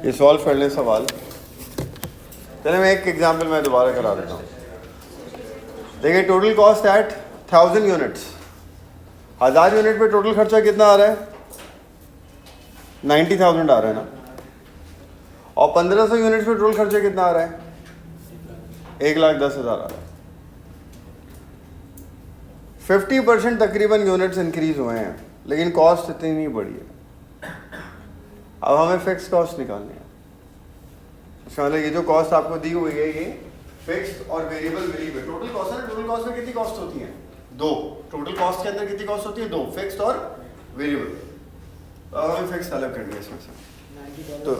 ये सॉल्व कर लें सवाल। चलिए मैं एक एग्जांपल मैं दोबारा करा देता हूँ। देखिए total cost eight 1000 units, 1000 unit पे टोटल खर्चा कितना आ रहा है? 90,000 आ रहा है ना। और 1500 यूनिट्स पे टोटल खर्चा कितना आ रहा है? 1,10,000 आ रहा है। 50% तकरीबन यूनिट्स इंक्रीज हुए हैं, लेकिन कॉस्ट इतनी नहीं बढ़ी है। अब हमें फिक्स कॉस्ट निकालनी है। इसका मतलब ये जो कॉस्ट आपको दी हुई है ये फिक्स्ड और वेरिएबल वेरिएबल टोटल कॉस्ट है। टोटल कॉस्ट में कितनी कॉस्ट होती है? दो। टोटल कॉस्ट के अंदर कितनी कॉस्ट होती है? दो, फिक्स्ड और वेरिएबल। अब हमें फिक्स अलग करनी है इसमें से। तो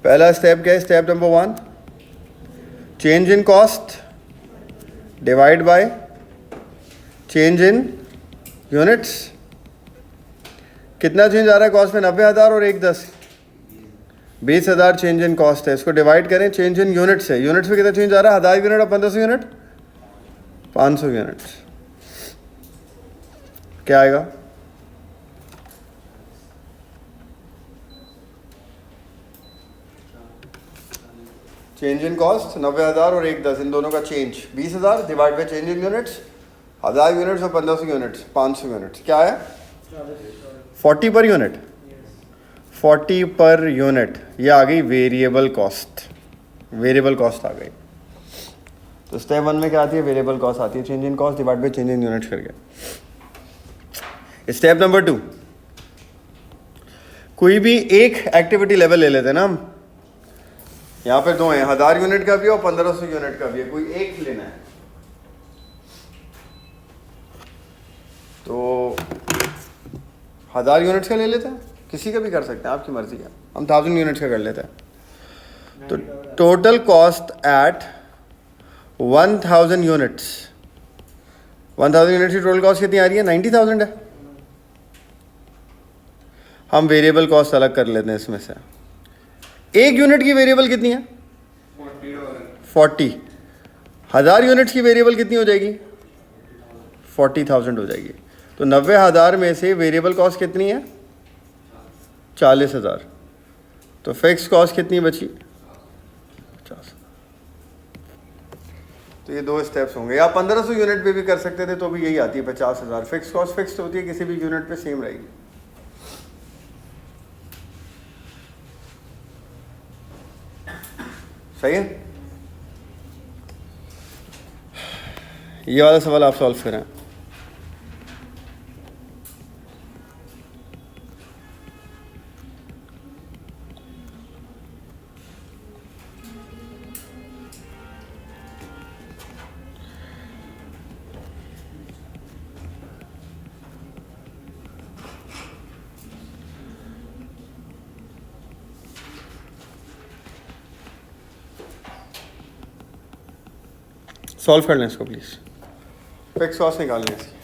पहला स्टेप क्या है? Step number 1, change in cost divide by change in units. कितना चेंज आ रहा है कॉस्ट में? 90,000 और 1,10, 20,000 चेंज इन कॉस्ट है। इसको डिवाइड करें चेंज इन यूनिट से। यूनिट्स में कितना चेंज आ रहा है? 1000 यूनिट और 1500 यूनिट, 500 यूनिट्स। क्या आएगा? चेंज इन कॉस्ट 90,000 और 1,10, इन दोनों का change 20,000 divide by change in units 1000 units और 1500 यूनिट्स 500 यूनिट्स। क्या है? 40 पर यूनिट। 40 पर यूनिट, ये आ गई वेरिएबल कॉस्ट। वेरिएबल कॉस्ट आ गई। तो स्टेप 1 में क्या आती है? वेरिएबल कॉस्ट आती है, change in cost divide by change in units करके। स्टेप नंबर 2, कोई भी एक एक्टिविटी लेवल ले लेते हैं ना हम। यहाँ पे दो हैं, 1000 यूनिट का भी और 1500 यूनिट का भी है, कोई एक लेना है। तो 1000 यूनिट्स का ले लेते हैं, किसी का भी कर सकते हैं, आपकी मर्जी है। हम 1000 यूनिट्स का कर लेते हैं। तो total cost eight 1000 units, 1000 units की टोटल कॉस्ट कितनी आ रही है? 90,000 है। हम वेरिएबल कॉस्ट अलग कर लेते हैं इसमें से। एक यूनिट की वेरिएबल कितनी है? 40। 1000 यूनिट्स की वेरिएबल कितनी हो जाएगी? 40,000 हो जाएगी। तो 90,000 में से वेरिएबल कॉस्ट कितनी है? 40,000। तो फिक्स कॉस्ट कितनी बची? 50। तो ये दो स्टेप्स होंगे। या 1500 यूनिट पे भी कर सकते थे तो भी यही आती है 50,000। फिक्स कॉस्ट फिक्स्ड होती है, किसी भी यूनिट पे सेम रहेगी। सही है? ये वाला सवाल आप सॉल्व करें। सॉल्व कर लें इसको प्लीज। फिक्स कॉस्ट निकालने इसकी।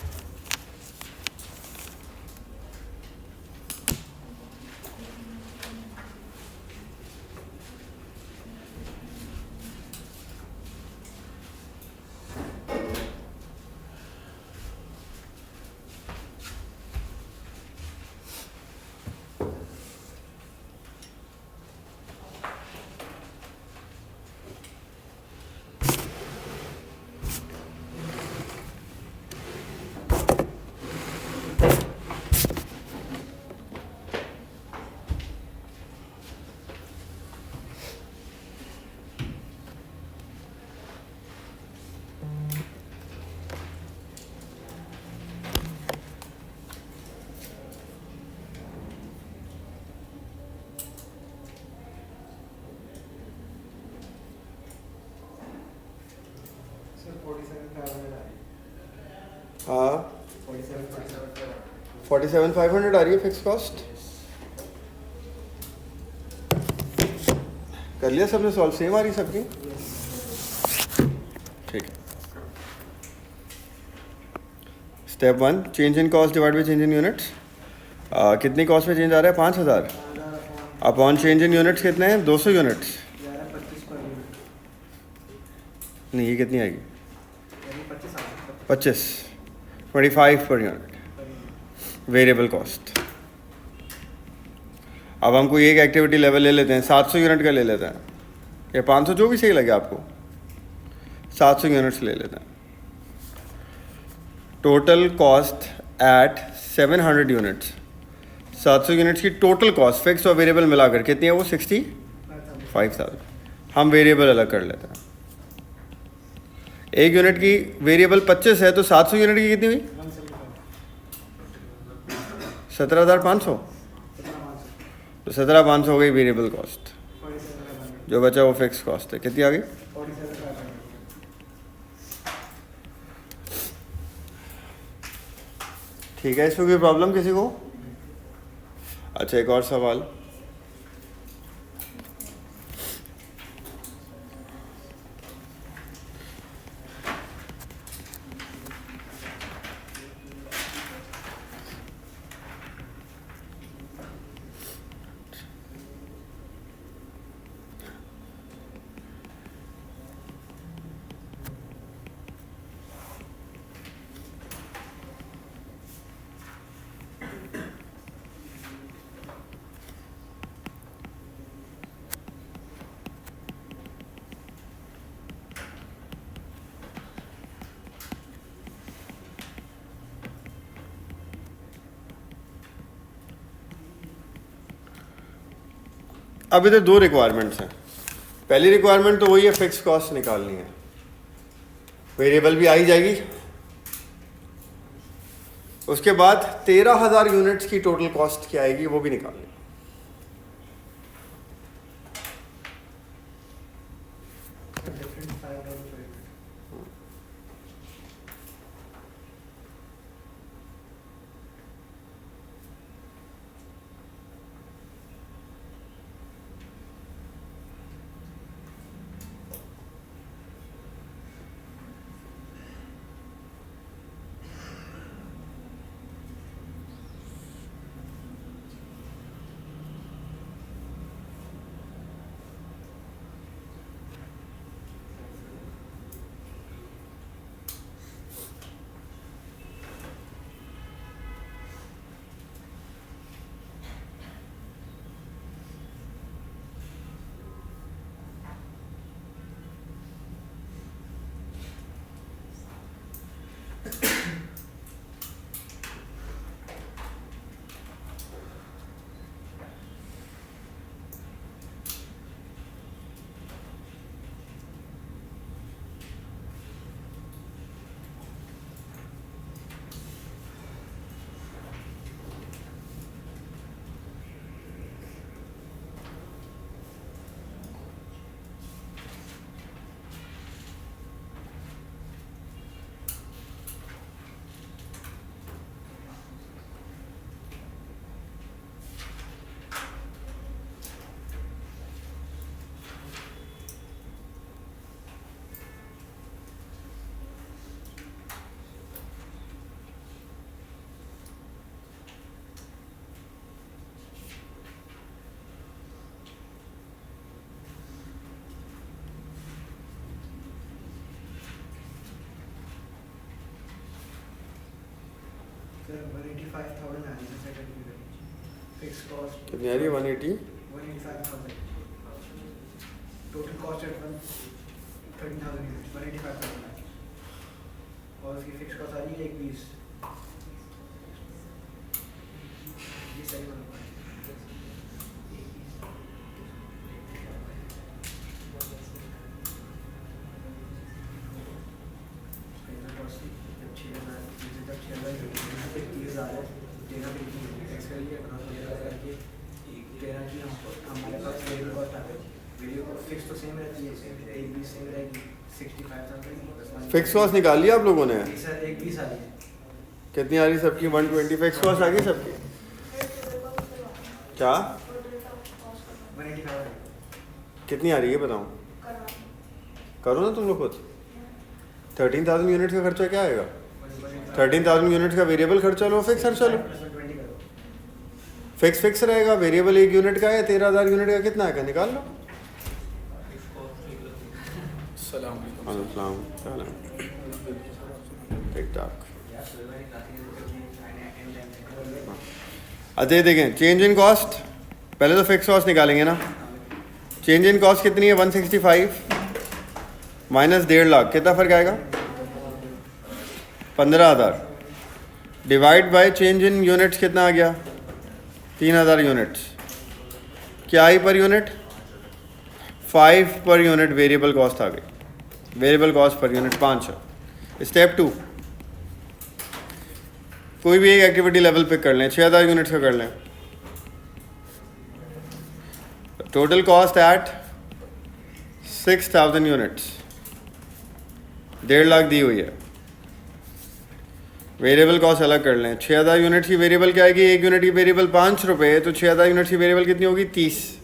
हाँ 47,500 आ रही है फिक्स कॉस्ट। कर लिया सबने सॉल्व? सेम आ रही सबकी? ठीक है। Step 1, change in cost divide by change in units. कितनी कॉस्ट में चेंज आ रहा है? 5,000 अपॉन चेंज इन यूनिट्स कितने हैं? 200 यूनिट्स। नहीं, ये कितनी आएगी? 25 पर यूनिट वेरिएबल कॉस्ट। अब हम कोई एक एक्टिविटी लेवल ले लेते हैं, 700 यूनिट का ले लेते हैं, या 500, जो भी सही लगे आपको, 700 यूनिट्स ले लेते हैं। Total cost eight 700 units, 700 units की टोटल कॉस्ट फिक्स और वेरिएबल मिलाकर कितनी है वो? 65,000। हम वेरिएबल अलग कर लेते हैं। एक यूनिट की वेरिएबल 25 है, तो 700 यूनिट की कितनी हुई? 17,500। तो 17,500 हो गई वेरिएबल कॉस्ट, जो बचा वो फिक्स कॉस्ट है। कितनी आ गई? ठीक है, इसमें कोई प्रॉब्लम किसी को? अच्छा, एक और सवाल। अब इधर दो रिक्वायरमेंट्स हैं। पहली रिक्वायरमेंट तो वही है, फिक्स कॉस्ट निकालनी है, वेरिएबल भी आ ही जाएगी। उसके बाद 13,000 यूनिट्स की टोटल कॉस्ट क्या आएगी वो भी निकालनी है। कितनी आ रही है? 185,000 टोटल कॉस्ट एट 13,000 185,000 और उसकी फिक्स कॉस्ट आ रही है 120। ये सही बात है। फिक्स कॉस्ट निकाल लिया आप लोगों ने? सर 120 आ रही है। कितनी आ रही सबकी? 120 फिक्स कॉस्ट आ गई सबकी? क्या 185 कितनी आ रही है बताऊं? करो ना तुम लोग खुद। 13,000 यूनिट का खर्चा क्या आएगा? 13,000 यूनिट का वेरिएबल खर्चा लो, फिक्स खर्चा लो। फिक्स रहेगा, वेरिएबल 1 यूनिट का है, 13,000 यूनिट का कितना आएगा निकाल लो। ठीक ठाक। अच्छा, देखें चेंज इन कॉस्ट पहले तो फिक्स कॉस्ट निकालेंगे ना। चेंज इन कॉस्ट कितनी है 165 माइनस 1.5 लाख, कितना फ़र्क आएगा 15,000 divide by change in units कितना आ गया 3,000 यूनिट्स। क्या आई per unit 5 per unit variable cost आ गई। वेरिएबल कॉस्ट पर यूनिट 5 है। स्टेप 2, कोई भी एक एक्टिविटी लेवल पिक कर लें, 6,000 यूनिट्स का कर लें। Total cost at 6,000 units 1.5 lakh दी हुई है। वेरिएबल कॉस्ट अलग कर लें, 6,000 यूनिट्स की वेरिएबल क्या आएगी, एक यूनिट की वेरिएबल 5 रुपये, तो 6,000 यूनिट्स की वेरिएबल कितनी होगी 30।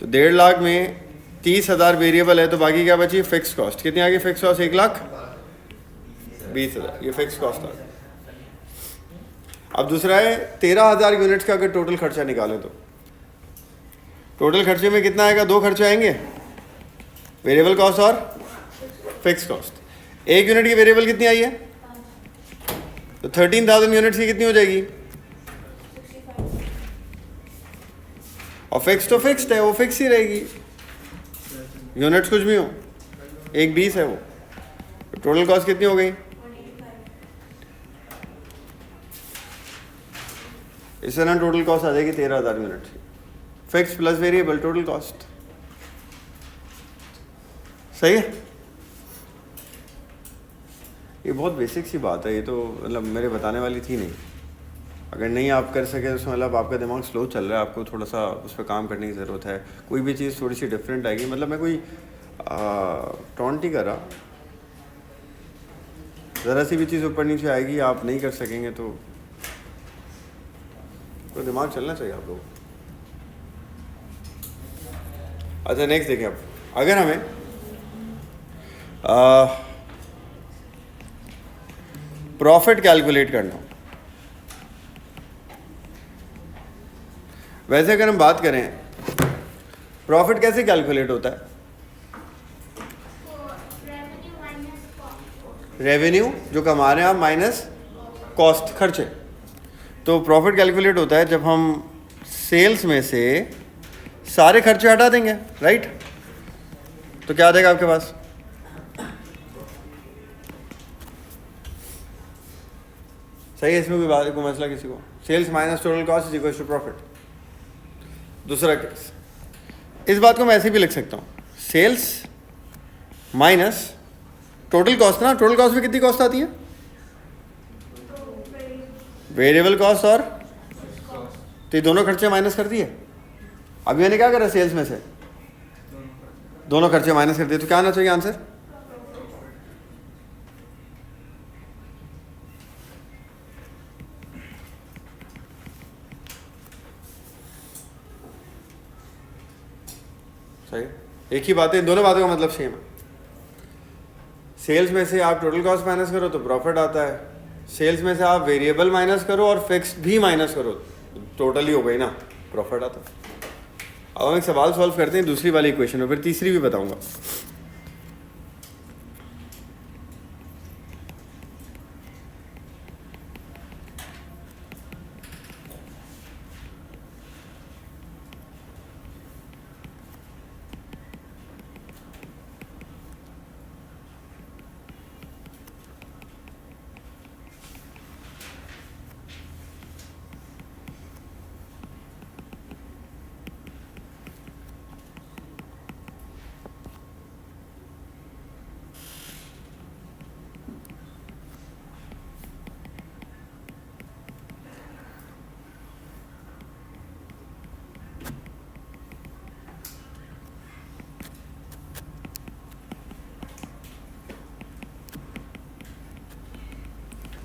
तो 1.5 लाख में 30,000 वेरिएबल है, तो बाकी क्या बची फिक्स कॉस्ट। कितनी आ गई फिक्स कॉस्ट 1,20,000, ये फिक्स कॉस्ट आ गई। अब दूसरा है 13,000 यूनिट्स का अगर टोटल खर्चा निकालें तो टोटल खर्चे में कितना आएगा, 2 खर्चे आएंगे, वेरिएबल कॉस्ट और फिक्स कॉस्ट। एक यूनिट की वेरिएबल कितनी आई है, तो 13,000 यूनिट्स की कितनी हो जाएगी, और फिक्स तो फिक्स्ड है, वो फिक्स ही रहेगी, यूनिट्स कुछ भी हो, 1,20 है वो। तो टोटल कॉस्ट कितनी हो गई, इससे ना टोटल कॉस्ट आ जाएगी 13,000 यूनिट्स की, fix plus variable total cost. सही है, ये बहुत बेसिक सी बात है, ये तो मतलब मेरे बताने वाली थी नहीं। अगर नहीं आप कर सके तो मतलब आपका दिमाग स्लो चल रहा है, आपको थोड़ा सा उस पर काम करने की ज़रूरत है। कोई भी चीज़ थोड़ी सी डिफरेंट आएगी, मतलब मैं कोई टॉन्ट ही कर रहा, ज़रा सी भी चीज़ ऊपर नीचे आएगी आप नहीं कर सकेंगे तो दिमाग चलना चाहिए आप लोगों को। अच्छा नेक्स्ट देखिए, आप अगर हमें प्रॉफिट कैलकुलेट करना हो, वैसे अगर हम बात करें प्रॉफिट कैसे कैलकुलेट होता है, रेवेन्यू जो कमा रहे हैं आप माइनस कॉस्ट खर्चे। तो प्रॉफिट कैलकुलेट होता है जब हम सेल्स में से सारे खर्चे हटा देंगे, राइट। तो क्या आ जाएगा आपके पास, सही है, इसमें कोई बात कोई मसला किसी को, sales minus total cost is equal to profit. दूसरा केस, इस बात को मैं ऐसे भी लिख सकता हूँ, सेल्स माइनस टोटल कॉस्ट ना, टोटल कॉस्ट में कितनी कॉस्ट आती है, वेरिएबल कॉस्ट और तो ये दोनों खर्चे माइनस कर दिए। अभी मैंने क्या करा, सेल्स में से दोनों खर्चे माइनस कर दिए, तो क्या आना चाहिए आंसर, सही। एक ही बात है, दोनों बातों का मतलब सेम है। सेल्स में से आप टोटल कॉस्ट माइनस करो तो प्रॉफिट आता है, सेल्स में से आप वेरिएबल माइनस करो और फिक्स भी माइनस करो, टोटल ही हो गई ना, प्रॉफिट आता है। अब हम एक सवाल सॉल्व करते हैं दूसरी वाली इक्वेशन में, फिर तीसरी भी बताऊंगा।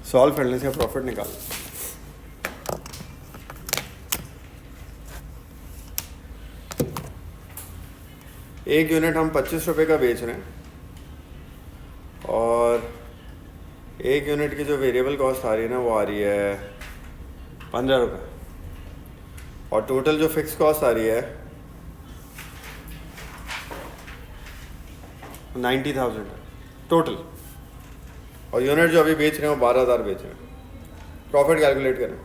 सॉल्व करने से प्रॉफिट निकाल, एक यूनिट हम 25 रुपये का बेच रहे हैं और एक यूनिट की जो वेरिएबल कॉस्ट आ रही है ना वो आ रही है 15 रुपये, और टोटल जो फिक्स कॉस्ट आ रही है 90,000 टोटल, और यूनिट जो अभी बेच रहे हैं वो 12,000 बेच रहे हैं। प्रॉफिट कैलकुलेट करें,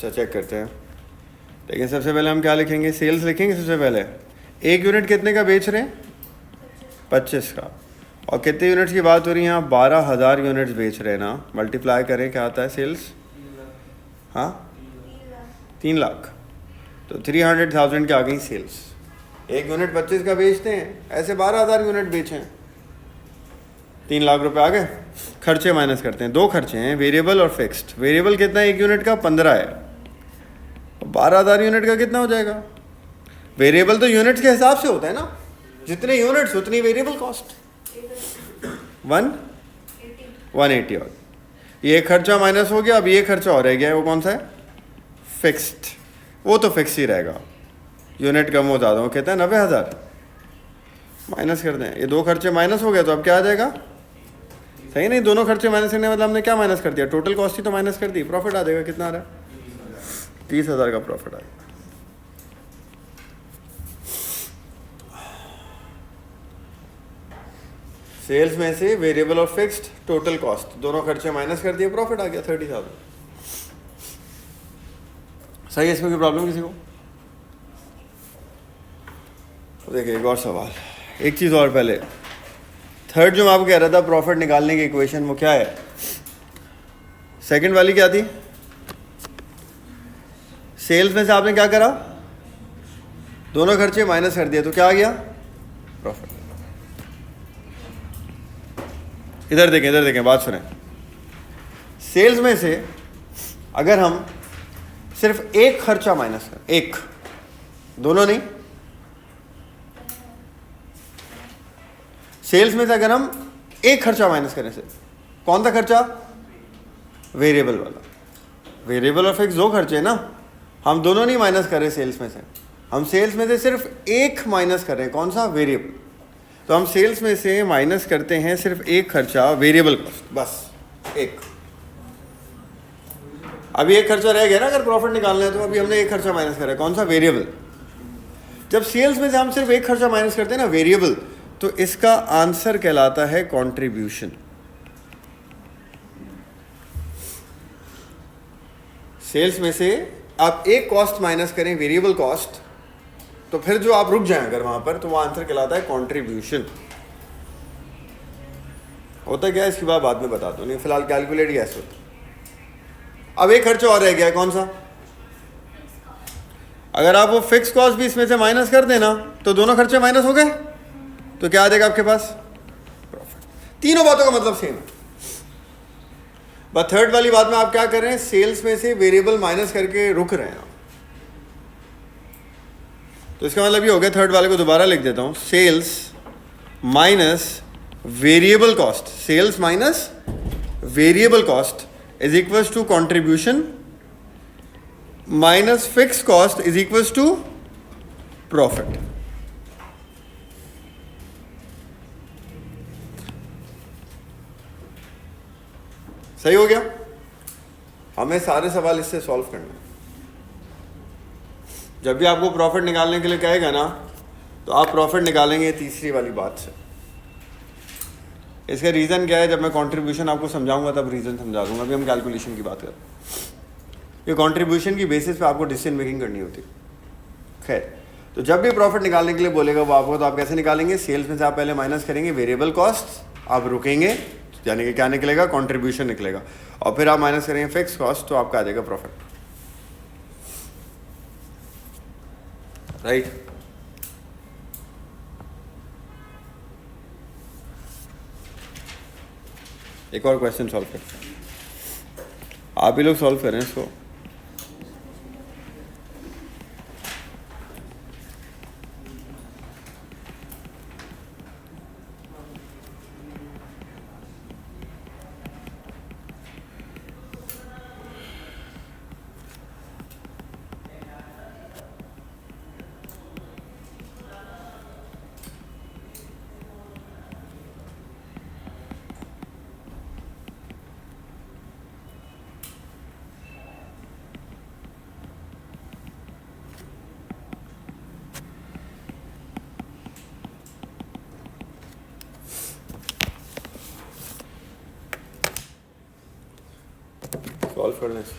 अच्छा चेक करते हैं। लेकिन सबसे पहले हम क्या लिखेंगे, सेल्स लिखेंगे सबसे पहले। एक यूनिट कितने का बेच रहे हैं, 25 का, और कितने यूनिट्स की बात हो रही है यहाँ, 12,000 यूनिट्स बेच रहे हैं ना। मल्टीप्लाई करें क्या आता है सेल्स, हाँ 3 लाख, तो 300,000 की आ गई सेल्स। एक यूनिट 25 का बेचते हैं, ऐसे 12,000 यूनिट बेचें, 3 लाख रुपए आ गए। खर्चे माइनस करते हैं, 2 खर्चे हैं, वेरिएबल और फिक्स्ड। वेरिएबल कितना है एक यूनिट का, 15 है। 12,000 यूनिट का कितना हो जाएगा। वेरिएबल तो यूनिट्स के हिसाब से होता है ना, जितने यूनिट्स उतनी वेरिएबल कॉस्ट, 180 और ये खर्चा माइनस हो गया। अब ये खर्चा और रह गया है, वो कौन सा है, फिक्स्ड। वो तो फिक्स ही रहेगा, यूनिट कम हो ज़्यादा हो, कहते हैं 90,000 माइनस कर दें। ये 2 खर्चे माइनस हो गया, तो अब क्या आ जाएगा, सही नहीं, दोनों खर्चे माइनस करने मतलब हमने क्या माइनस कर दिया, टोटल कॉस्ट ही तो माइनस कर दी। प्रॉफिट आ जाएगा, कितना आ रहा है, 30,000 का प्रॉफिट आएगा। सेल्स में से वेरिएबल और फिक्स्ड टोटल कॉस्ट दोनों खर्चे माइनस कर दिए, प्रॉफिट आ गया 30,000। सही है, इसमें कोई प्रॉब्लम किसी को। देखिए एक और सवाल, एक चीज़ और पहले, थर्ड जो मैं आपको कह रहा था प्रॉफिट निकालने की इक्वेशन, वो क्या है, सेकंड वाली क्या थी, सेल्स में से आपने क्या करा, दोनों खर्चे माइनस कर दिए, तो क्या आ गया, प्रॉफिट। इधर देखें बात सुने। सेल्स में से अगर हम सिर्फ एक खर्चा माइनस करें, एक, दोनों नहीं, सेल्स में से अगर हम एक खर्चा माइनस करें, सिर्फ कौन सा खर्चा, वेरिएबल वाला। वेरिएबल और फिक्स 2 खर्चे हैं ना, हम दोनों नहीं माइनस कर रहे सेल्स में से, हम सेल्स में से सिर्फ एक माइनस कर रहे हैं, कौन सा, वेरिएबल। तो हम सेल्स में से माइनस करते हैं सिर्फ एक खर्चा, वेरिएबल कॉस्ट, बस एक। अभी एक खर्चा रह गया ना, अगर प्रॉफिट निकालना है तो अभी हमने एक खर्चा माइनस करा है, कौन सा, वेरिएबल। जब सेल्स में से हम सिर्फ एक खर्चा माइनस करते हैं ना, वेरिएबल, तो इसका आंसर कहलाता है कंट्रीब्यूशन। सेल्स में से आप एक कॉस्ट माइनस करें, वेरिएबल कॉस्ट, तो फिर जो आप रुक जाएं अगर वहां पर, तो वो आंसर कहलाता है कंट्रीब्यूशन। होता क्या है इसकी बात बाद में बताता हूँ, नहीं फिलहाल कैलकुलेट ही ऐसे होता। अब एक खर्चा और रह गया है, कौन सा, अगर आप वो फिक्स कॉस्ट भी इसमें से माइनस कर देना, तो दोनों खर्चे माइनस हो गए, तो क्या आ जाएगा आपके पास, प्रॉफिट। तीनों बातों का मतलब सेम है, बस थर्ड वाली बात में आप क्या कर रहे हैं, सेल्स में से वेरिएबल माइनस करके रुक रहे हैं। तो इसका मतलब ये हो गया, थर्ड वाले को दोबारा लिख देता हूं, sales minus variable cost, sales minus variable cost is equal to contribution minus fix cost is equal to profit. सही हो गया। हमें सारे सवाल इससे सॉल्व करना है। जब भी आपको प्रॉफिट निकालने के लिए कहेगा ना, तो आप प्रॉफिट निकालेंगे तीसरी वाली बात से। इसका रीज़न क्या है, जब मैं कंट्रीब्यूशन आपको समझाऊंगा तब रीज़न समझा दूंगा। अभी हम कैलकुलेशन की बात कर रहे हैं। ये कंट्रीब्यूशन की बेसिस पे आपको डिसीजन मेकिंग करनी होती है। खैर, तो जब भी प्रॉफिट निकालने के लिए बोलेगा वो आपको, तो आप कैसे निकालेंगे, सेल्स में से आप पहले माइनस करेंगे वेरिएबल कॉस्ट, आप रुकेंगे, यानी कि क्या निकलेगा, कंट्रीब्यूशन निकलेगा, और फिर आप माइनस करेंगे फिक्स कॉस्ट, तो आपका आ जाएगा प्रॉफिट। राइट। एक और क्वेश्चन सॉल्व करते हैं, आप ही लोग सॉल्व करें इसको। सॉल्व करने से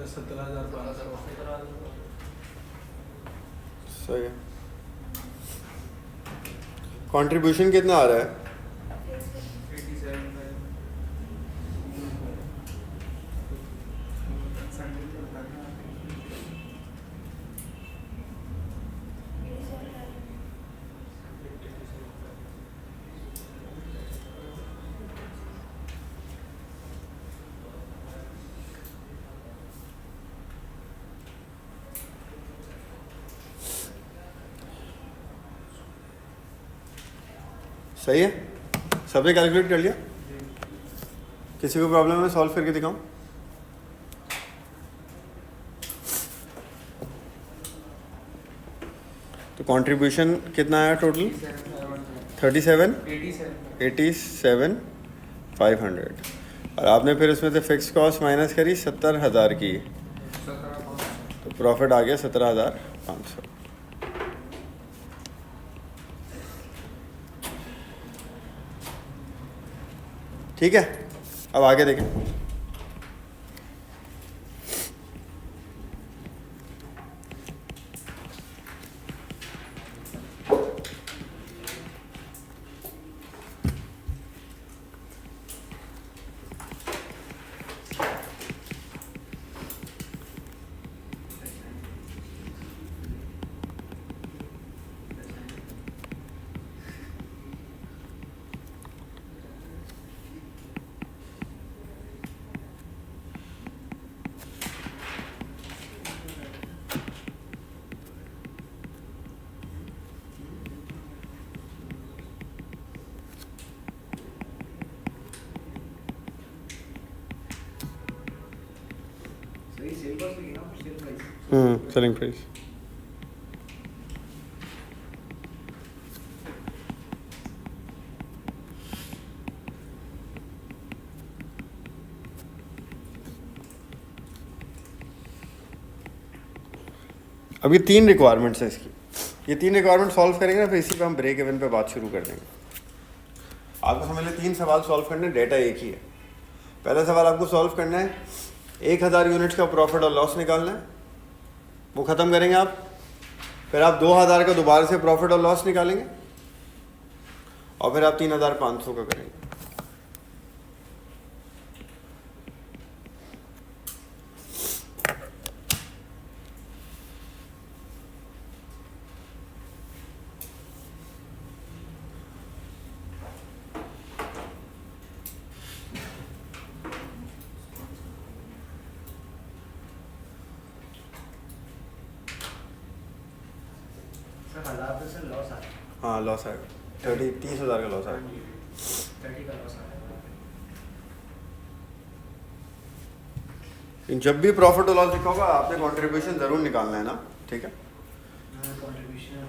17,500 सही है। कंट्रीब्यूशन कितना आ रहा है? 87 सही है, सबने कैलकुलेट कर लिया? किसी को प्रॉब्लम है? सॉल्व करके दिखाऊं? तो कंट्रीब्यूशन कितना आया टोटल? 37 87,500 और आपने फिर उसमें से फिक्स कॉस्ट माइनस करी 70,000 की, तो प्रॉफिट आ गया 17,500। ठीक है, अब आगे देखें। सही सेल कॉस्ट लिखी ना, सेल प्राइस। Selling price. अभी 3 रिक्वायरमेंट्स है इसकी, ये 3 रिक्वायरमेंट सॉल्व करेंगे ना, फिर इसी पे हम ब्रेक इवन पे बात शुरू कर देंगे। आपको समझ लें 3 सवाल सॉल्व करने, डेटा एक ही है। पहला सवाल आपको सॉल्व करना है 1000 यूनिट्स का प्रॉफिट और लॉस निकालना है, वो ख़त्म करेंगे आप। फिर आप 2000 का दोबारा से प्रॉफिट और लॉस निकालेंगे और फिर आप 3500 का करेंगे। सर 1000% लॉस आ रहा है। हाँ लॉस आएगा, 30,000 का लॉस आएगा। 30 का लॉस आ रहा है। जब भी प्रॉफिट और लॉस लिखा होगा आपने कंट्रीब्यूशन ज़रूर निकालना है ना, ठीक है। कंट्रीब्यूशन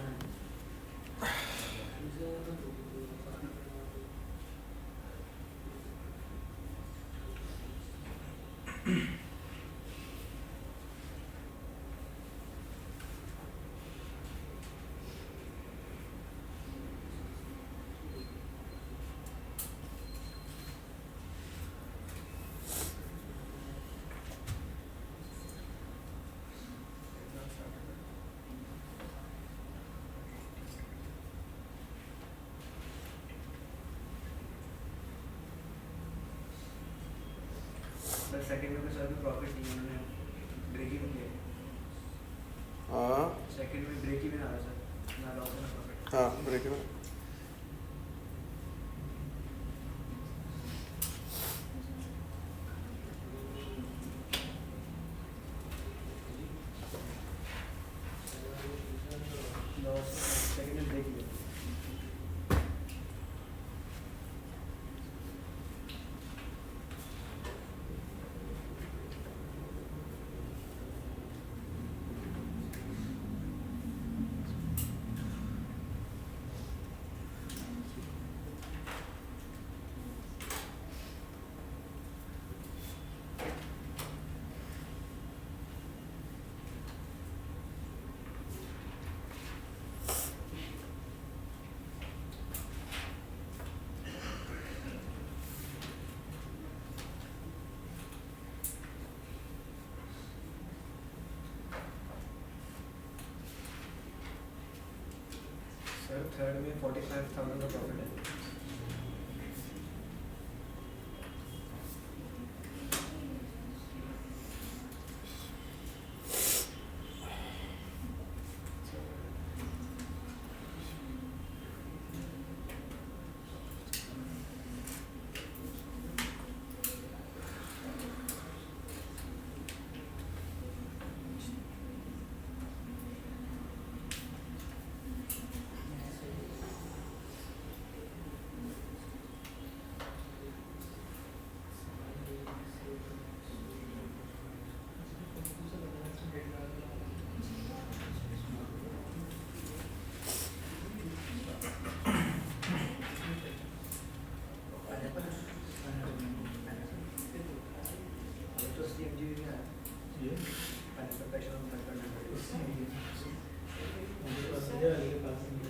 सर सेकंड में सर भी प्रॉफिट नहीं है, उन्होंने ब्रेक इवन किया। हाँ सेकंड में ब्रेक इवन आ रहा है सर, ना लॉस ना प्रॉफिट। हाँ ब्रेक इवन। लॉस सेकंड में ब्रेक इवन। थर्ड में 45,000 का प्रॉफिट है।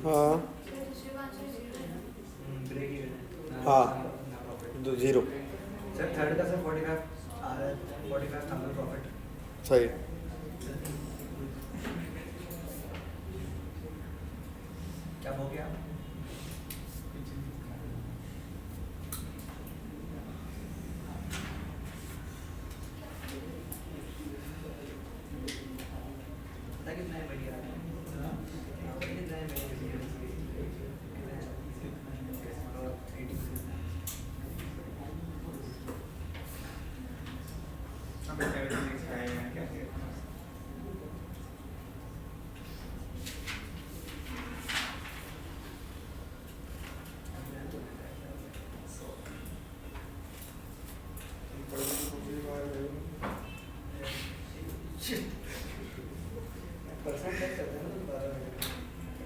हाँ हाँ 0 सर थर्ड का सर 45,000 प्रॉफिट। सही। क्या हो गया? पता कितना है बढ़िया? कितना है बढ़िया? अबे 76 है क्या क्या परसेंटेज करते हैं ना तो 12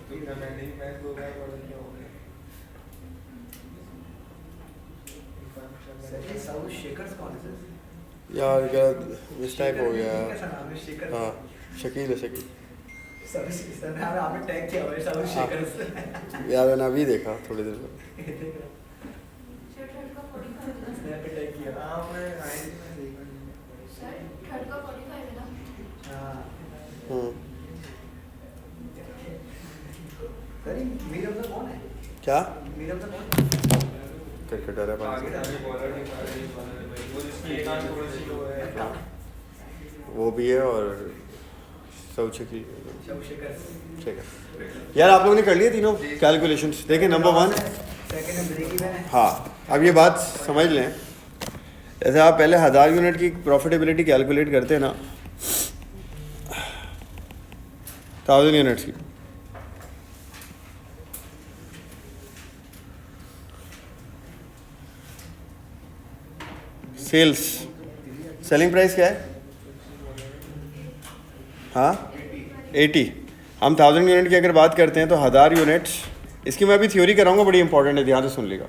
तो क्या मैंने मैं 2 बार पढ़ लिया हो गया सर ये साउथ शेकर्स कौन है सर? यार क्या मिस टाइप हो गया। कैसा नाम है शेकर? हाँ शकील है शकील। सर सर ने हमें टैग किया हुआ है साउथ शेकर्स। यार मैंने अभी देखा थोड़ी देर पहले। स्नैप पे टैग किया। हाँ मैं आईडी में देखा हाँ हम्म, सर ये मीरम का कौन है? क्या मीरम का कौन है? क्रिकेटर है आगे पाकिस्तान। आगे बॉलर नहीं पा रही वो जिसकी एक आंख थोड़ी सी लो है वो भी है और साउथ शकील। South shakers. ठीक है यार आप लोगों ने कर लिए तीनों कैलकुलेशंस देखें। नंबर 1 सेकंड है ब्रेक इवन है। हाँ अब ये बात समझ लें। जैसे आप पहले 1000 यूनिट की प्रॉफिटेबिलिटी कैलकुलेट करते हैं ना 1000 यूनिट्स की, सेल्स सेलिंग प्राइस क्या है? हाँ 80। हम 1000 यूनिट की अगर बात करते हैं तो 1000 यूनिट्स, इसकी मैं अभी थ्योरी कराऊंगा, बड़ी इंपॉर्टेंट है, ध्यान से सुन लेगा।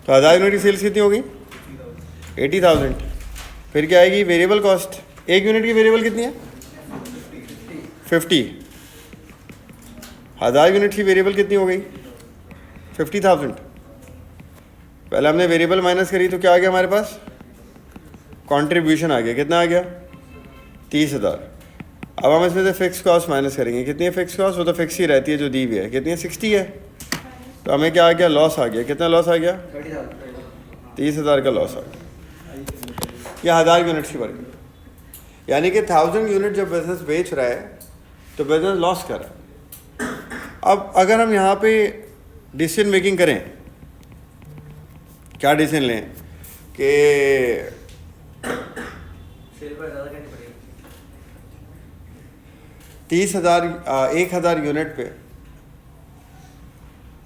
तो 1000 यूनिट की सेल्स कितनी होगी? 80,000। फिर क्या आएगी? Variable cost. एक यूनिट की वेरिएबल कितनी है? 50। 1000 यूनिट की वेरिएबल कितनी हो गई? 50,000। पहले हमने वेरिएबल माइनस करी तो क्या आ गया हमारे पास? कंट्रीब्यूशन आ गया। कितना आ गया? 30,000। अब हम इसमें से फिक्स कॉस्ट माइनस करेंगे। कितनी है फिक्स कॉस्ट? वो तो फिक्स ही रहती है जो दी हुई है। कितनी है? 60 है। तो हमें क्या आ गया? लॉस आ गया। कितना लॉस आ गया? 30,000 का लॉस आ गया। यह 1000 यूनिट्स की वर्क, यानी कि 1000 यूनिट जब बिजनेस बेच रहा है तो बिजनेस लॉस कर रहा है। अब अगर हम यहाँ पे डिसीजन मेकिंग करें, क्या डिसीजन लें कि सेल पर ज़्यादा करनी पड़ेगी। 30,000 1000 यूनिट पे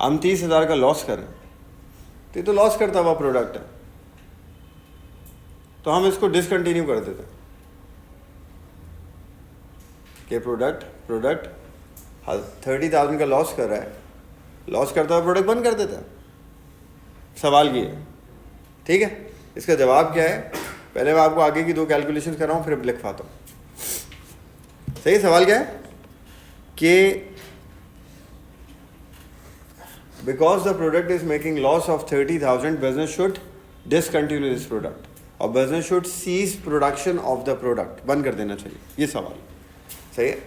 हम 30,000 का लॉस करें तो ये तो लॉस करता हुआ प्रोडक्ट है, तो हम इसको डिसकंटिन्यू कर देते हैं कि प्रोडक्ट 30,000 का लॉस कर रहा है, लॉस करता हुआ प्रोडक्ट बंद कर देता है। सवाल ये है, ठीक है। इसका जवाब क्या है? पहले मैं आपको आगे की 2 कैलकुलेशन कर रहा हूँ फिर लिखवाता हूँ। सही सवाल क्या है कि because the product is making loss of 30,000 business should discontinue this product और business should cease production of the product. बंद कर देना चाहिए, ये सवाल सही है।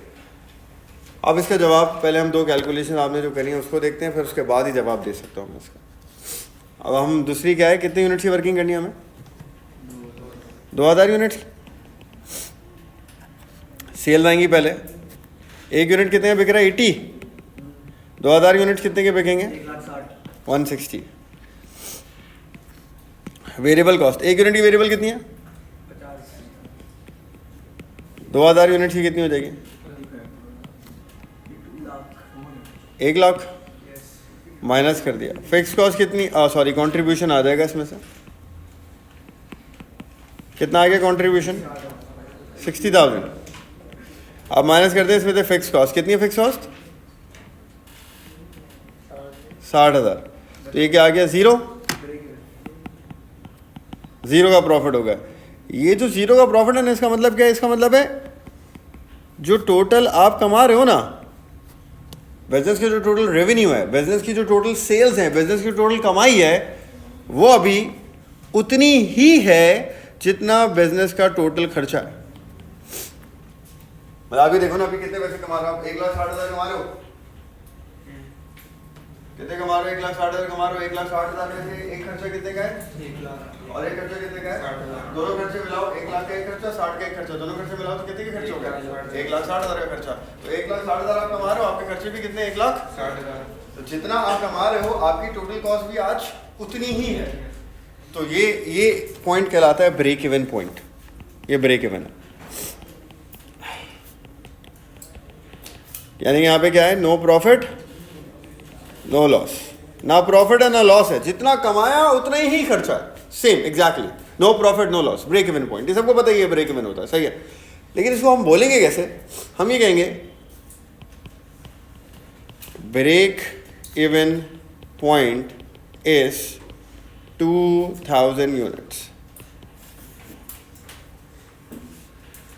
अब इसका जवाब पहले हम दो कैलकुलेशन आपने जो करी है उसको देखते हैं, फिर उसके बाद ही जवाब दे सकता हूँ मैं इसका। अब हम दूसरी क्या है, कितने यूनिट्स की वर्किंग करनी है हमें? 2000 यूनिट्स। सेल आएंगी पहले, एक यूनिट कितने का बिक रहा है? 80। 2000 यूनिट्स कितने के बिकेंगे? 160। वेरिएबल कॉस्ट, एक यूनिट की वेरिएबल कितनी है? 2000 यूनिट्स की कितनी हो जाएगी? 1 लाख। माइनस कर दिया। फिक्स कॉस्ट कितनी, सॉरी कंट्रीब्यूशन आ जाएगा इसमें से, कितना आ गया कंट्रीब्यूशन? 60,000। अब माइनस करते हैं इसमें से फिक्स कॉस्ट, कितनी है फिक्स कॉस्ट? 60,000। तो ये क्या आ गया? जीरो। जीरो का प्रॉफिट होगा। ये जो जीरो का प्रॉफिट है ना, इसका मतलब क्या है? इसका मतलब है जो टोटल आप कमा रहे हो ना, बिजनेस की जो टोटल रेवेन्यू है, बिजनेस की जो टोटल सेल्स है, बिजनेस की टोटल कमाई है, वो अभी उतनी ही है जितना बिजनेस का टोटल खर्चा है। मतलब अभी देखो ना, अभी कितने पैसे कमा रहे हो आप? 1,60,000 कमा रहे हो। कितने कमा रहे हो? 1,60,000 कमा रहे हो। 1,60,000 में से एक खर्चा कितने का है? 1 लाख। और एक खर्चा कितने का है? 60,000। दोनों खर्चे मिलाओ, 1 लाख का एक खर्चा, 60 का एक खर्चा, दोनों खर्चे मिलाओ तो कितने के खर्चे हो गए? 1,60,000 का खर्चा। तो 1,60,000 आप कमा रहे हो, आपके खर्चे भी कितने? 1,60,000। तो जितना आप कमा रहे हो, आपकी टोटल कॉस्ट भी आज उतनी ही है। तो ये पॉइंट कहलाता है ब्रेक इवन पॉइंट। ये ब्रेक इवन है, यानी यहाँ पे क्या है? No profit no loss. ना प्रॉफिट है ना लॉस है, जितना कमाया उतना ही खर्चा है। Same exactly, no profit no loss, break even point. ये सबको पता ही है ब्रेक इवन होता है, सही है। लेकिन इसको हम बोलेंगे कैसे? हम ये कहेंगे break even point is 2000 units.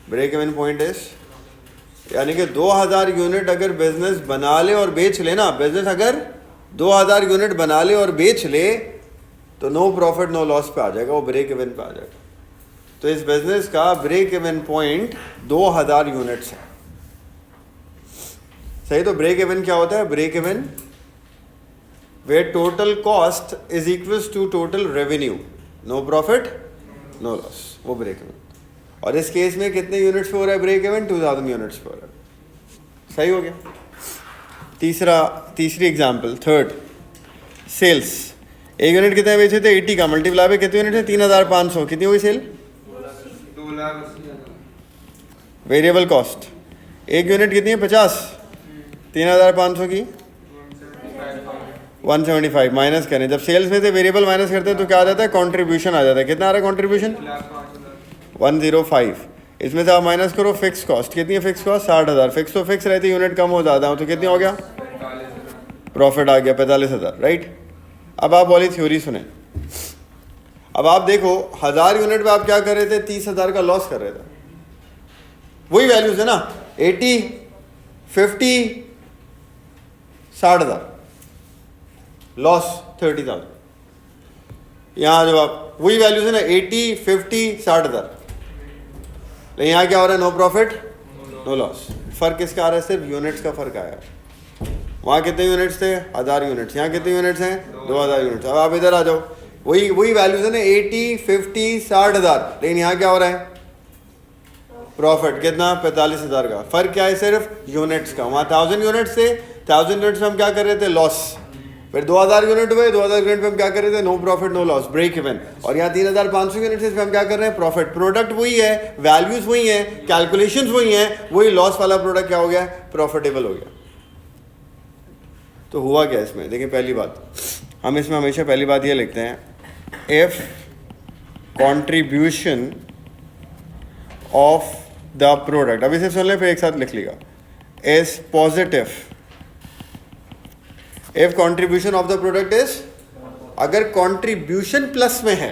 Break even point is, यानी कि 2000 यूनिट अगर बिजनेस बना ले और बेच ले ना, बिजनेस अगर 2000 यूनिट बना ले और बेच ले तो नो प्रॉफिट नो लॉस पे आ जाएगा, वो ब्रेक इवन पे आ जाएगा। तो इस बिजनेस का ब्रेक इवन पॉइंट 2000 यूनिट्स है, सही। तो ब्रेक इवन क्या होता है? Break even where total cost is equal to total revenue, no profit no loss, वो ब्रेक इवन। और इस केस में कितने यूनिट्स पे हो रहा है ब्रेक इवन? 2000 यूनिट्स पे हो रहा है, सही हो गया। तीसरी एग्जांपल, थर्ड, सेल्स। एक यूनिट कितने बेचे थे? 80 का। मल्टीप्लाई पे कितने यूनिट है? 3,500। कितनी होगी सेल? 2,80,000। वेरिएबल कॉस्ट, एक यूनिट कितनी है? 50। 3,500 की 175 माइनस करें। जब सेल्स में से वेरिएबल माइनस करते हैं तो क्या आ जाता है? कंट्रीब्यूशन आ जाता है। कितना आ रहा है कंट्रीब्यूशन? 105। इसमें से आप माइनस करो फिक्स कॉस्ट, कितनी है फिक्स कॉस्ट? 60,000। फिक्स तो फिक्स रहती है, यूनिट कम हो ज़्यादा हो तो कितनी हो गया? प्रॉफिट आ गया 45,000, राइट। अब आप वाली थ्योरी सुने। अब आप देखो 1000 यूनिट पे आप क्या कर रहे थे? 30,000 का लॉस कर रहे थे। वही वैल्यूज है ना, 80, 50, 60,000, लॉस 30,000। यहाँ जब आप वही वैल्यूज है ना, 80, 50, 60,000, लेकिन यहाँ क्या हो रहा है? No profit no loss. फर्क किसका आ रहा है? सिर्फ यूनिट्स का फर्क आया है। वहाँ कितने यूनिट्स थे? 1000 यूनिट्स। यहाँ कितने यूनिट्स हैं? 2000 यूनिट्स। अब आप इधर आ जाओ, वही वैल्यूज है ना, 80, 50, 60,000, लेकिन यहाँ क्या हो रहा है? प्रॉफिट कितना? 45,000 का। फर्क क्या है? सिर्फ यूनिट्स का। वहाँ 1000 यूनिट्स थे, 1000 यूनिट्स में हम क्या कर रहे थे? लॉस। फिर 2000 यूनिट हुए, 2000 यूनिट पे हम क्या कर रहे थे? No profit no loss, break even. और यहाँ 3,500 यूनिट से हम क्या कर रहे हैं? प्रॉफिट। प्रोडक्ट वही है, वैल्यूज वही है, कैलकुलेशंस वही हैं, वही लॉस वाला प्रोडक्ट क्या हो गया? प्रॉफिटेबल हो गया। तो हुआ क्या इसमें? देखिए, पहली बात, हम इसमें हमेशा पहली बात ये लिखते हैं, if contribution of the product, अभी से सुन ले फिर एक साथ लिख लेगा, is positive. If contribution of the product is, अगर कंट्रीब्यूशन प्लस में है,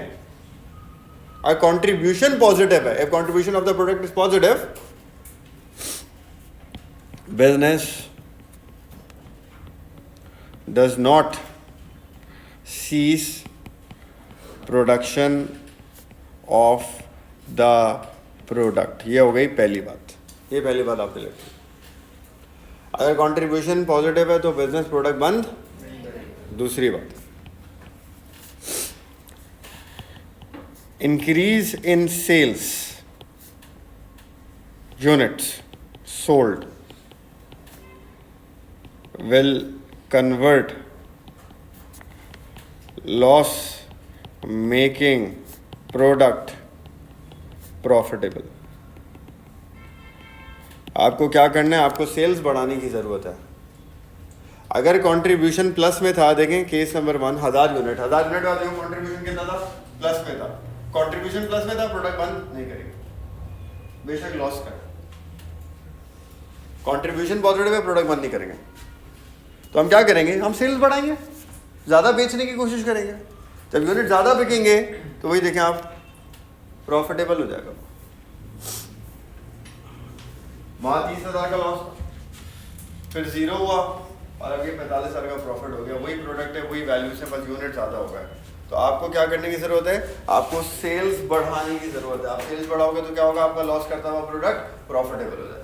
अगर कंट्रीब्यूशन पॉजिटिव है, if contribution of the product is positive, business does not cease production of the product. ये हो गई पहली बात, ये पहली बात आपने लिखी। अगर कंट्रीब्यूशन पॉजिटिव है तो बिजनेस प्रोडक्ट बंद। दूसरी बात, increase in sales units sold will convert loss making product profitable. आपको क्या करना है, आपको सेल्स बढ़ाने की ज़रूरत है। अगर कंट्रीब्यूशन प्लस में था, देखें केस नंबर 1 1000 यूनिट वाला देखो कंट्रीब्यूशन कितना था, प्लस में था। कंट्रीब्यूशन प्लस में था, प्रोडक्ट बंद नहीं करेंगे, बेशक लॉस कर। कंट्रीब्यूशन पॉजिटिव है, प्रोडक्ट बंद नहीं करेंगे, तो हम क्या करेंगे, हम सेल्स बढ़ाएंगे, ज़्यादा बेचने की कोशिश करेंगे। जब यूनिट ज़्यादा बिकेंगे तो वही देखें आप प्रॉफिटेबल हो जाएगा। वहाँ 30,000 का लॉस, फिर 0 हुआ और अब ये 45,000 का प्रॉफिट हो गया। वही प्रोडक्ट है, वही वैल्यू से, बस यूनिट ज़्यादा हो गया। तो आपको क्या करने की ज़रूरत है, आपको सेल्स बढ़ाने की ज़रूरत है। आप सेल्स बढ़ाओगे तो क्या होगा, आपका लॉस करता हुआ प्रोडक्ट प्रॉफिटेबल हो जाएगा।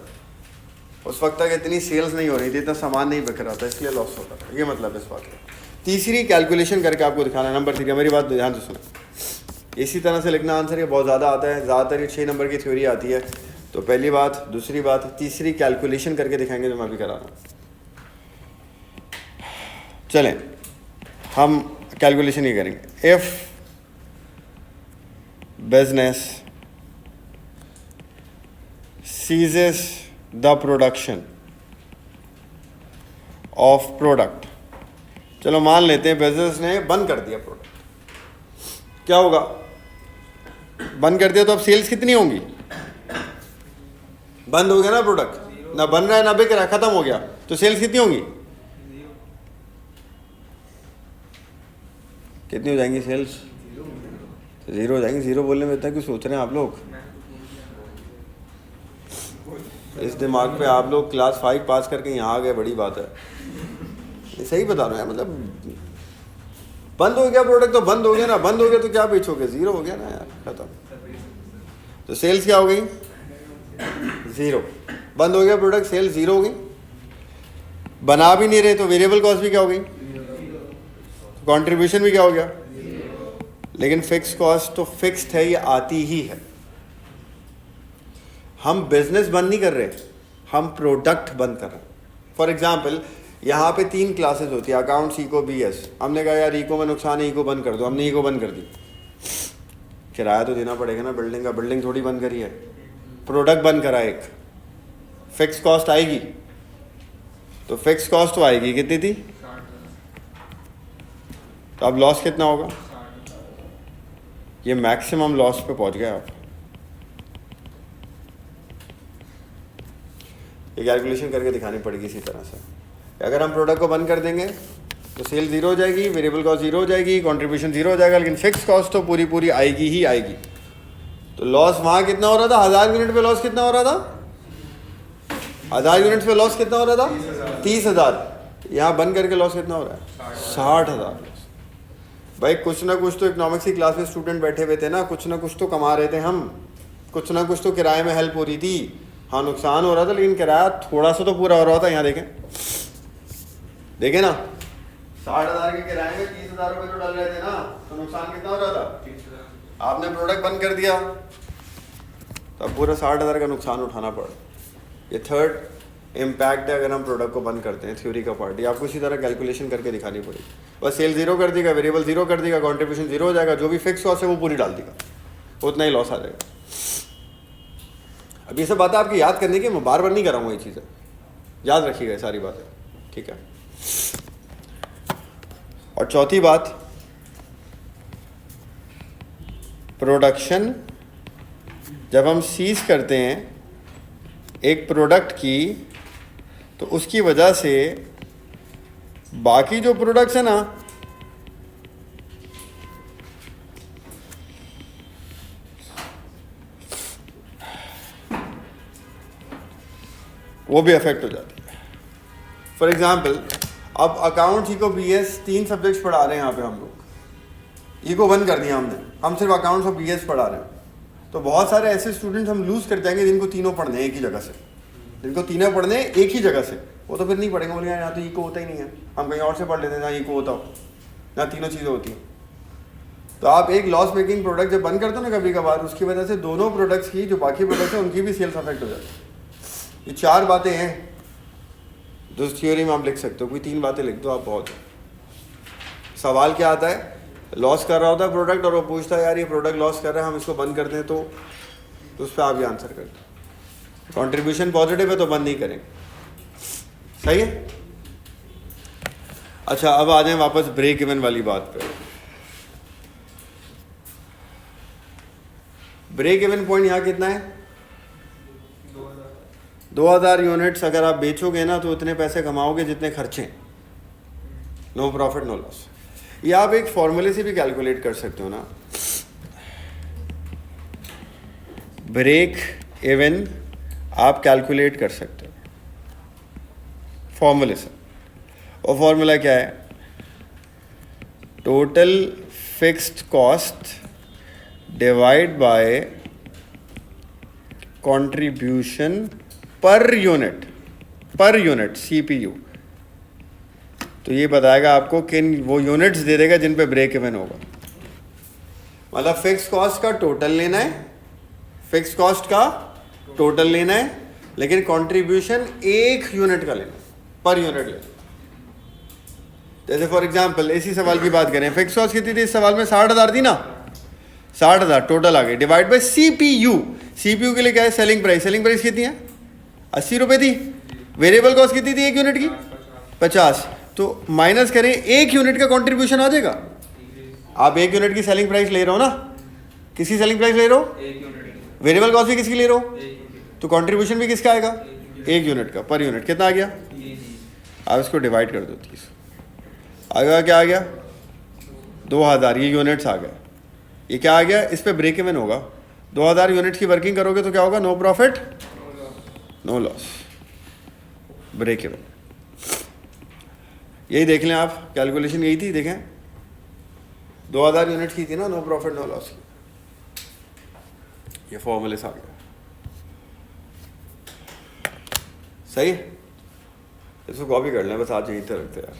उस वक्त तक इतनी सेल्स नहीं हो रही थी, इतना सामान नहीं बिक रहा था, इसलिए लॉस होता था। ये मतलब इस बात का। तीसरी कैलकुलेशन करके आपको दिखाना, नंबर 3, मेरी बात ध्यान से सुना। इसी तरह से लिखना आंसर, ये बहुत ज़्यादा आता है, ज़्यादातर ये 6 नंबर की थ्योरी आती है। तो पहली बात, दूसरी बात, तीसरी कैलकुलेशन करके दिखाएंगे जो मैं अभी करा रहा हूँ। चलें हम कैलकुलेशन ही करेंगे। If business ceases the production of product, चलो मान लेते हैं बिजनेस ने बंद कर दिया प्रोडक्ट, क्या होगा, बंद कर दिया तो अब सेल्स कितनी होंगी, बंद हो गया ना प्रोडक्ट, ना बन रहा है ना बिक रहा है, खत्म हो गया, तो सेल्स कितनी होंगी, कितनी हो जाएंगी सेल्स, 0 हो जाएंगी। 0 बोलने में इतना क्यों सोच रहे हैं आप लोग, इस दिमाग पे आप लोग क्लास 5 पास करके यहाँ आ गए, बड़ी बात है। ये सही बता रहे हैं, मतलब बंद हो गया प्रोडक्ट तो बंद हो गया ना, बंद हो गया तो क्या बेचोगे, 0 हो गया ना यार, खत्म। तो सेल्स क्या हो गई, 0। बंद हो गया प्रोडक्ट, सेल्स 0 हो गई। बना भी नहीं रहे तो वेरिएबल कॉस्ट भी क्या हो गई, कंट्रीब्यूशन भी क्या हो गया। लेकिन फिक्स कॉस्ट तो फिक्स्ड है, ये आती ही है। हम बिजनेस बंद नहीं कर रहे, हम प्रोडक्ट बंद कर रहे हैं। फॉर एग्जाम्पल यहाँ पे 3 क्लासेस होती है, अकाउंट्स, इको, बीएस। हमने कहा यार इको में नुकसान है, इको बंद कर दो, हमने इको बंद कर दी। किराया तो देना पड़ेगा ना बिल्डिंग का, बिल्डिंग थोड़ी बंद करी है, प्रोडक्ट बंद करा एक, फिक्स कॉस्ट आएगी। तो फिक्स कॉस्ट तो आएगी, कितनी थी, तो अब लॉस कितना होगा, ये मैक्सिमम लॉस पे पहुंच गया आप। ये कैलकुलेशन करके दिखानी पड़ेगी इसी तरह से। अगर हम प्रोडक्ट को बंद कर देंगे तो सेल 0 हो जाएगी, वेरिएबल कॉस्ट 0 हो जाएगी, कंट्रीब्यूशन 0 हो जाएगा, लेकिन फिक्स कॉस्ट तो पूरी पूरी आएगी ही आएगी। तो लॉस वहाँ कितना हो रहा था, 1000 यूनिट पे लॉस कितना हो रहा था, 1000 यूनिट्स पे लॉस कितना हो रहा था, 30,000। यहाँ बंद करके लॉस कितना हो रहा है, 60,000। भाई कुछ ना कुछ तो इकोनॉमिक्स की क्लास में स्टूडेंट बैठे हुए थे ना, कुछ ना कुछ तो कमा रहे थे हम, कुछ ना कुछ तो किराए में हेल्प हो रही थी। हाँ नुकसान हो रहा था लेकिन किराया थोड़ा सा तो पूरा हो रहा था। यहाँ देखें, देखें ना, 60,000 के किराए में 30,000 रुपये तो डाल रहे थे ना, तो नुकसान कितना हो रहा था। आपने प्रोडक्ट बंद कर दिया तो अब पूरा 60,000 का नुकसान उठाना पड़ा। ये थर्ड इम्पैक्ट है अगर हम प्रोडक्ट को बंद करते हैं, थ्योरी का पार्ट। ये आपको इसी तरह कैलकुलेशन करके दिखानी पड़ेगी। बस सेल 0 कर देगा, वेरिएबल 0 कर देगा, कंट्रीब्यूशन 0 हो जाएगा, जो भी फिक्स कॉस्ट है वो पूरी डाल देगा, उतना ही लॉस आ जाएगा। अब ये सब बातें आपकी याद करने की, मैं बार बार नहीं कराऊंगा, ये चीज़ें याद रखिएगा सारी बातें, ठीक है। और चौथी बात, प्रोडक्शन जब हम सीज करते हैं एक प्रोडक्ट की, तो उसकी वजह से बाकी जो प्रोडक्ट्स है ना, वो भी अफेक्ट हो जाती है। फॉर एग्जाम्पल अब अकाउंट्स, इको, बीएस 3 सब्जेक्ट्स पढ़ा रहे हैं यहाँ पे हम लोग। इको बंद कर दिया हमने, हम सिर्फ अकाउंट्स और बीएस पढ़ा रहे हैं। तो बहुत सारे ऐसे स्टूडेंट्स हम लूज कर जाएंगे जिनको तीनों पढ़ने एक ही जगह से, जिनको तीनों पढ़ने एक ही जगह से। वो तो फिर नहीं पढ़ेंगे, बोलेंगे यहाँ तो इको होता ही नहीं है, हम कहीं और से पढ़ लेते हैं जहाँ इको होता हो, यहाँ तीनों चीज़ें होती हैं। तो आप एक लॉस मेकिंग प्रोडक्ट जब बंद करते हो ना कभी कभार, उसकी वजह से दोनों प्रोडक्ट्स की जो बाकी प्रोडक्ट्स हैं उनकी भी सेल्स अफेक्ट हो जाती है। ये 4 बातें हैं जो इस थ्योरी में आप लिख सकते हो, कोई 3 बातें लिख दो आप, बहुत है। सवाल क्या आता है, लॉस कर रहा होता है प्रोडक्ट और वो पूछता है यार ये प्रोडक्ट लॉस कर रहा है, हम इसको बंद कर दें तो उस पर आप ये आंसर कर दो। कॉन्ट्रीब्यूशन पॉजिटिव है तो बंद नहीं करेंगे, सही है। अच्छा, अब आ जाए वापस ब्रेक इवन वाली बात पे। ब्रेक इवन पॉइंट यहाँ कितना है? 2000 यूनिट्स अगर आप बेचोगे ना तो इतने पैसे कमाओगे जितने खर्चे, नो प्रॉफिट नो लॉस। ये आप एक फॉर्मूले से भी कैलकुलेट कर सकते हो ना, ब्रेक इवन आप कैलकुलेट कर सकते हो फॉर्मूले से। और फॉर्मूला क्या है? Total fixed cost divide by contribution per unit CPU. तो ये बताएगा आपको किन वो यूनिट्स दे देगा जिन पे ब्रेक इवन होगा। मतलब फिक्स कॉस्ट का टोटल लेना है, फिक्स कॉस्ट का टोटल लेना है, लेकिन कंट्रीब्यूशन एक यूनिट का लेना, पर यूनिट लेना। जैसे फॉर एग्जांपल इसी सवाल की बात करें, फिक्स कॉस्ट कितनी थी इस सवाल में? 60,000 थी ना, 60,000 टोटल आ गई, डिवाइड बाय सीपीयू। सीपीयू के लिए क्या है? Selling price. सेलिंग प्राइस कितनी है? 80 रुपये थी। वेरिएबल कॉस्ट कितनी थी एक यूनिट की? 50। तो माइनस करें, एक यूनिट का कंट्रीब्यूशन आ जाएगा। आप एक यूनिट की सेलिंग प्राइस ले रहे हो ना, किसकी सेलिंग प्राइस ले रहे हो? वेरिएबल कॉस्ट भी किसकी ले रहे हो? तो कंट्रीब्यूशन भी किसका आएगा? एक यूनिट का। पर यूनिट कितना आ गया? आप इसको डिवाइड कर दो 30। आएगा क्या आ गया? 2000। ये यूनिट्स आ गए। ये क्या आ गया? इस पे ब्रेक इवन होगा। 2000 यूनिट्स की वर्किंग करोगे तो क्या होगा? No profit no loss, break even. यही देख लें आप, कैलकुलेशन यही थी, देखें 2000 यूनिट्स की थी ना, नो प्रॉफिट नो लॉस की। ये फॉर्मूले से आ गया, सही है। इसको कॉपी कर लें बस, आज यहीं तक रखते हैं यार।